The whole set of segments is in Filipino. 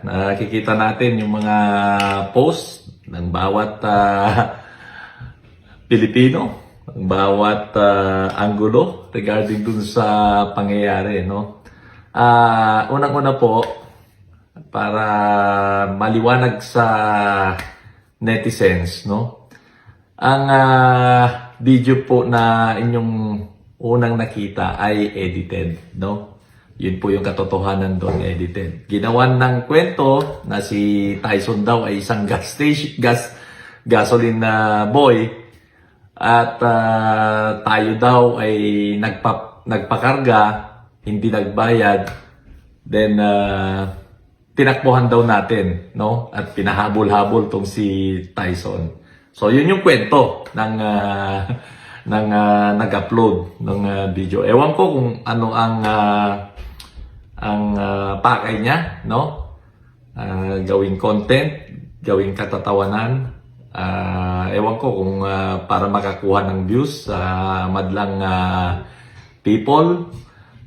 nakikita natin yung mga post ng bawat Pilipino, ng bawat anggulo regarding dun sa pangyayari, no? Unang-una po, para maliwanag sa netizens, no? Ang video po na inyong unang nakita ay edited, no? Yun po yung katotohanan doon, edited. Ginawan ng kwento na si Tyson daw ay isang gasoline na boy at tayo daw ay nagpakarga, hindi nagbayad, then tinakbuhan daw natin, no? At pinahabol-habol tong si Tyson. So yun yung kwento ng nag-upload ng video. Ewan ko kung ano ang pakay niya, no? Gawing content, gawing katatawanan. Ewan ko kung para makakuha ng views sa madlang people,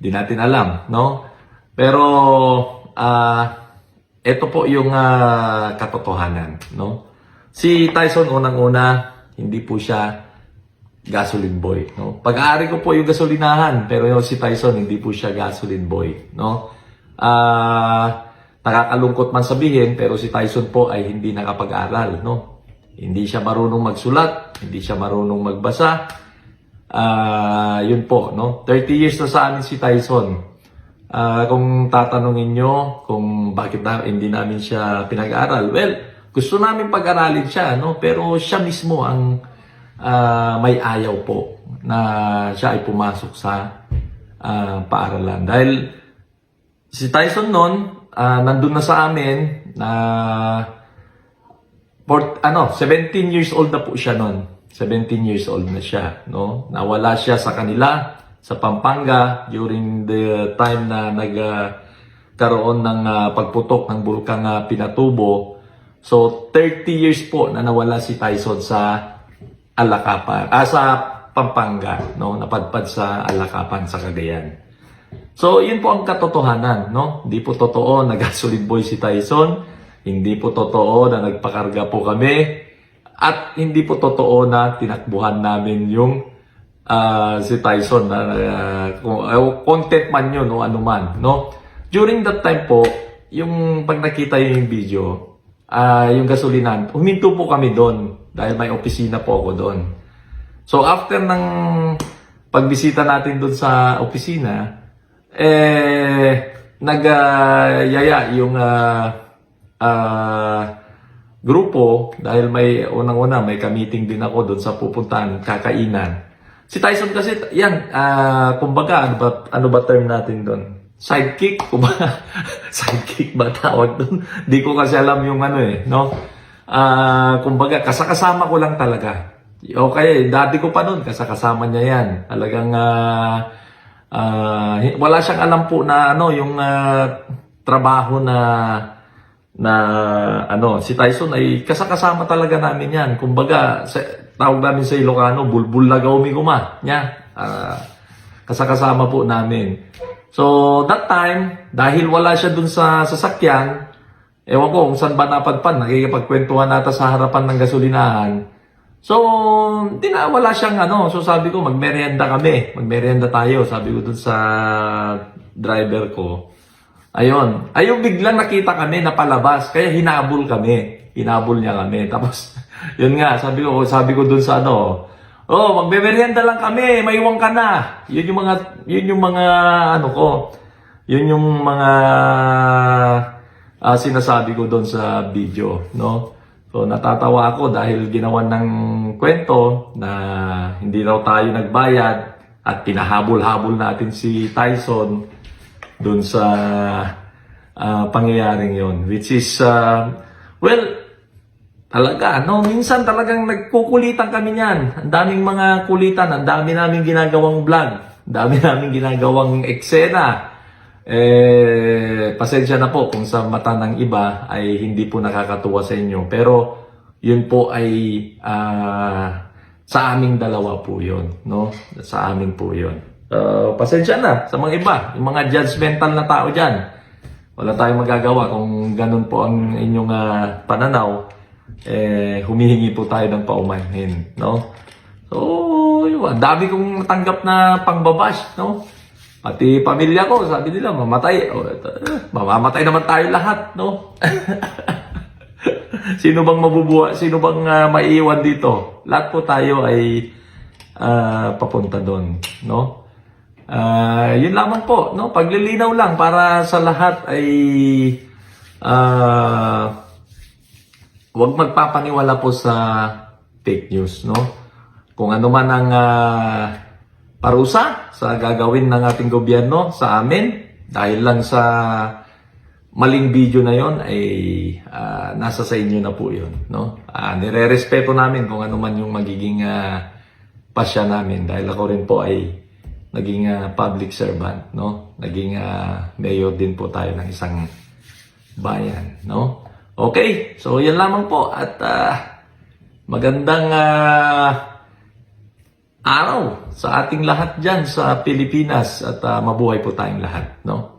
di natin alam, no? Pero ito po yung katotohanan, no? Si Tyson unang-una, hindi po siya gasoline boy, no? Pag-aari ko po yung gasolinahan, pero yung si Tyson hindi po siya gasoline boy, no? Nakakalungkot man sabihin, pero si Tyson po ay hindi nakapag-aral, no? Hindi siya marunong magsulat, hindi siya marunong magbasa. Yun po, no? 30 years na sa amin si Tyson. Kung tatanungin nyo kung bakit hindi namin siya pinag-aral, well, gusto namin pag-aralin siya, no? Pero siya mismo ang may ayaw po na siya ay pumasok sa paaralan. Dahil si Tyson noon, nandun na sa amin na 17 years old na po siya noon. 17 years old na siya, no? Nawala siya sa kanila sa Pampanga during the time na nagkaroon ng pagputok ng bulkang Pinatubo. So 30 years po na nawala si Tyson sa Alakapan, sa Pampanga, no? Napadpad sa Alakapan sa Cagayan. So yun po ang katotohanan, no? Hindi po totoo na gasoline boy si Tyson, hindi po totoo na nagpakarga po kami, at hindi po totoo na tinakbuhan namin yung si Tyson na content man yun o anuman, no? During that time po, yung pag nakita yung video, yung gasolinan, huminto po kami doon dahil may opisina po ako doon. So after ng pagbisita natin doon sa opisina, nagyaya yung grupo dahil may unang-una may ka-meeting din ako doon sa pupuntahan, kakainan. Si Tyson kasi, yan, kumbaga, ano ba term natin doon? Sidekick? Kumbaga, sidekick ba tawag doon? Di ko kasi alam yung no? Kumbaga, kasama ko lang talaga. Okay, dati ko pa noon, kasama niya yan. Talagang, wala siyang alam po na, yung trabaho si Tyson ay kasama talaga namin yan. Kumbaga, tawag namin sa Ilocano, bulbul lagaw mi guma niya. Kasama po namin. So, that time, dahil wala siya dun sa sasakyan, ewan ko kung saan ba napadpad, nakikipagkwentuhan nata sa harapan ng gasolinahan. So, wala siyang So, sabi ko, magmerienda kami. Magmerienda tayo, sabi ko dun sa driver ko. Ayun, biglang nakita kami na palabas, kaya hinabol kami. Hinabol niya kami. Tapos, yun nga, sabi ko dun sa magbe-merienda lang kami, maiwan ka na. Yun yung mga sinasabi ko dun sa video, no? So, natatawa ako dahil ginawan ng kwento na hindi raw tayo nagbayad at pinahabol-habol natin si Tyson dun sa pangyayaring yon, which is talaga, minsan talagang nagkukulitan kami niyan. Ang daming mga kulitan, ang dami namin ginagawang vlog, ang dami namin ginagawang eksena. Pasensya na po kung sa mata ng iba ay hindi po nakakatuwa sa inyo. Pero yun po ay sa aming dalawa po yun, no? Sa amin po yun. Pasensya na sa mga iba, yung mga judgmental na tao dyan. wala tayong magagawa kung ganun po ang inyong pananaw. Humihingi po tayo ng paumanhin, no? So, yun, ang dami kong natanggap na pangbabash, no? Pati pamilya ko, sabi nila, mamamatay naman tayo lahat, no? Sino bang mabubuhay? Sino bang maiiwan dito? Lahat po tayo ay papunta doon, no? Yun lamang po, no? Paglilinaw lang para sa lahat ay huwag magpapaniwala po sa fake news, no? Kung ano man ang parusa sa gagawin ng ating gobyerno sa amin dahil lang sa maling video na yon ay nasa sa inyo na po yun, no? Nire-respeto namin kung ano man yung magiging pasya namin dahil ako rin po ay naging public servant, no? Naging mayor din po tayo ng isang bayan, no? Okay, so yan lamang po at magandang araw sa ating lahat dyan sa Pilipinas at mabuhay po tayong lahat, no?